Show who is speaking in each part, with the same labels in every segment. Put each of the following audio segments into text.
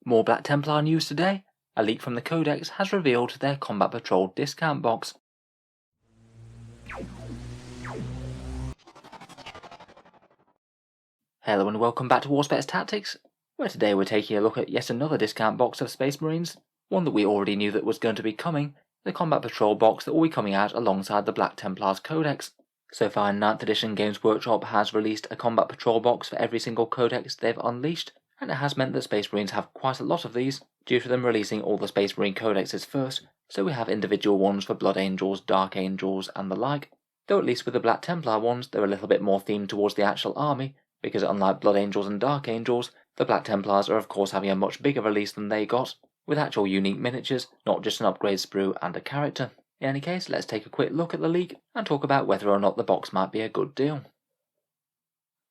Speaker 1: More Black Templar news today. A leak from the Codex has revealed their Combat Patrol discount box. Hello and welcome back to Auspex Tactics, where today we're taking a look at yet another discount box of Space Marines, one that we already knew that was going to be coming, the Combat Patrol box that will be coming out alongside the Black Templar's Codex. So far in 9th edition, Games Workshop has released a Combat Patrol box for every single Codex they've unleashed, and it has meant that Space Marines have quite a lot of these, due to them releasing all the Space Marine Codexes first, so we have individual ones for Blood Angels, Dark Angels and the like, though at least with the Black Templar ones they're a little bit more themed towards the actual army, because unlike Blood Angels and Dark Angels, the Black Templars are of course having a much bigger release than they got, with actual unique miniatures, not just an upgrade sprue and a character. In any case, let's take a quick look at the leak and talk about whether or not the box might be a good deal.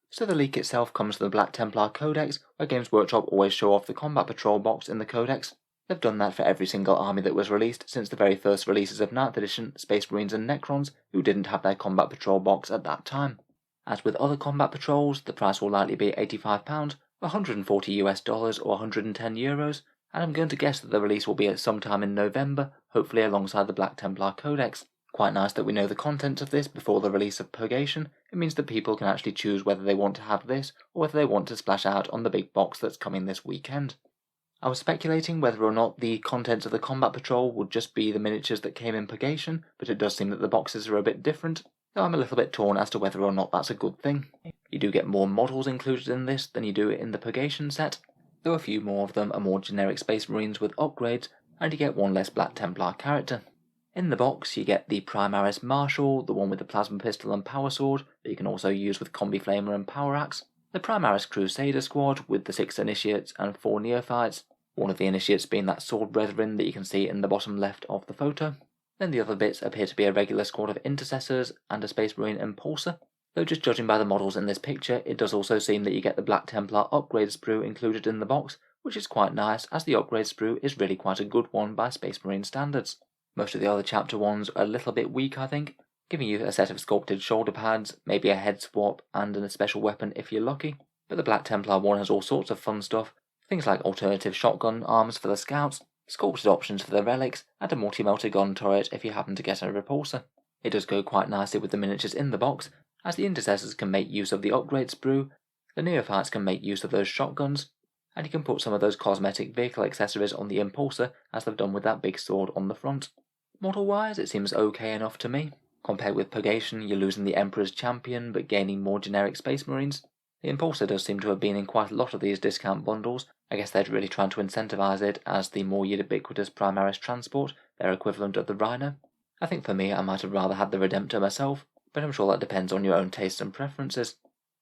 Speaker 1: So the leak itself comes from the Black Templar Codex, where Games Workshop always show off the Combat Patrol box in the Codex. They've done that for every single army that was released since the very first releases of 9th edition, Space Marines and Necrons, who didn't have their Combat Patrol box at that time. As with other Combat Patrols, the price will likely be £85, $140 or 110 euros, and I'm going to guess that the release will be at some time in November, hopefully alongside the Black Templar Codex. Quite nice that we know the contents of this before the release of Purgation. It means that people can actually choose whether they want to have this or whether they want to splash out on the big box that's coming this weekend. I was speculating whether or not the contents of the Combat Patrol would just be the miniatures that came in Purgation, but it does seem that the boxes are a bit different, though I'm a little bit torn as to whether or not that's a good thing. You do get more models included in this than you do in the Purgation set, though a few more of them are more generic Space Marines with upgrades, and you get one less Black Templar character. In the box you get the Primaris Marshal, the one with the Plasma Pistol and Power Sword, that you can also use with Combi Flamer and Power Axe, the Primaris Crusader Squad with the 6 Initiates and 4 Neophytes, one of the Initiates being that Sword Brethren that you can see in the bottom left of the photo. Then the other bits appear to be a regular squad of Intercessors and a Space Marine Impulsor, though just judging by the models in this picture it does also seem that you get the Black Templar Upgrade Sprue included in the box, which is quite nice as the Upgrade Sprue is really quite a good one by Space Marine standards. Most of the other chapter ones are a little bit weak, I think, giving you a set of sculpted shoulder pads, maybe a head swap and a special weapon if you're lucky, but the Black Templar one has all sorts of fun stuff, things like alternative shotgun arms for the scouts, sculpted options for the relics, and a multi-melter gun turret if you happen to get a repulsor. It does go quite nicely with the miniatures in the box, as the Intercessors can make use of the Upgrade Sprue, the Neophytes can make use of those shotguns, and you can put some of those cosmetic vehicle accessories on the Impulsor as they've done with that big sword on the front. Model-wise, it seems okay enough to me. Compared with Purgation, you're losing the Emperor's Champion but gaining more generic Space Marines. The Impulsor does seem to have been in quite a lot of these discount bundles. I guess they're really trying to incentivise it as the more ubiquitous Primaris Transport, their equivalent of the Rhino. I think for me I might have rather had the Redemptor myself, but I'm sure that depends on your own tastes and preferences.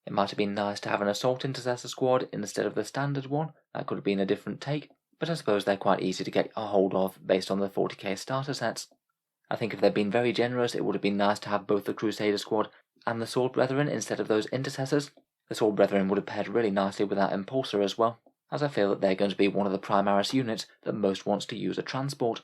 Speaker 1: It might have been nice to have an Assault Intercessor squad instead of the standard one, that could have been a different take, but I suppose they're quite easy to get a hold of based on the 40k starter sets. I think if they'd been very generous it would have been nice to have both the Crusader squad and the Sword Brethren instead of those Intercessors. The Sword Brethren would have paired really nicely with that Impulsor as well, as I feel that they're going to be one of the Primaris units that most wants to use a transport.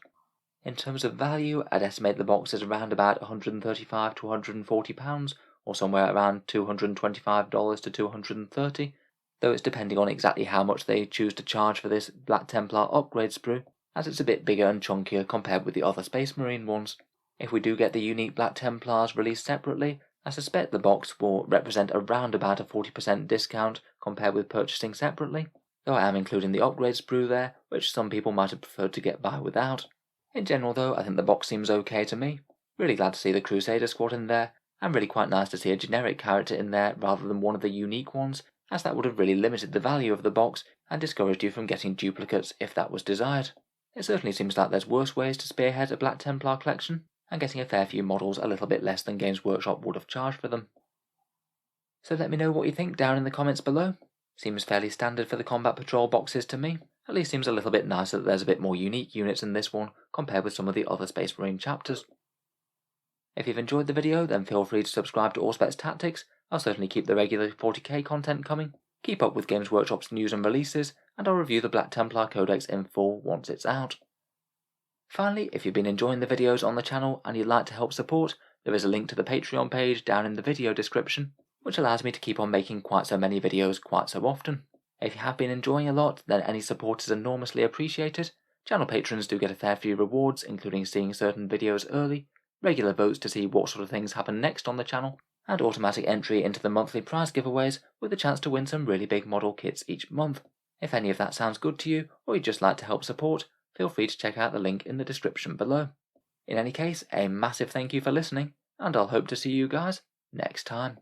Speaker 1: In terms of value, I'd estimate the box is around about £135 to £140, or somewhere around $225 to $230, though it's depending on exactly how much they choose to charge for this Black Templar Upgrade Sprue, as it's a bit bigger and chunkier compared with the other Space Marine ones. If we do get the unique Black Templars released separately, I suspect the box will represent around about a 40% discount compared with purchasing separately, though I am including the Upgrade Sprue there, which some people might have preferred to get by without. In general though, I think the box seems okay to me. Really glad to see the Crusader squad in there, and really quite nice to see a generic character in there rather than one of the unique ones, as that would have really limited the value of the box and discouraged you from getting duplicates if that was desired. It certainly seems like there's worse ways to spearhead a Black Templar collection, and getting a fair few models a little bit less than Games Workshop would have charged for them. So let me know what you think down in the comments below. Seems fairly standard for the Combat Patrol boxes to me. At least seems a little bit nicer that there's a bit more unique units in this one compared with some of the other Space Marine chapters. If you've enjoyed the video, then feel free to subscribe to Auspex Tactics. I'll certainly keep the regular 40k content coming, keep up with Games Workshop's news and releases, and I'll review the Black Templar Codex in full once it's out. Finally, if you've been enjoying the videos on the channel and you'd like to help support, there is a link to the Patreon page down in the video description, which allows me to keep on making quite so many videos quite so often. If you have been enjoying a lot, then any support is enormously appreciated. Channel patrons do get a fair few rewards, including seeing certain videos early, regular votes to see what sort of things happen next on the channel, and automatic entry into the monthly prize giveaways with a chance to win some really big model kits each month. If any of that sounds good to you, or you'd just like to help support, feel free to check out the link in the description below. In any case, a massive thank you for listening, and I'll hope to see you guys next time.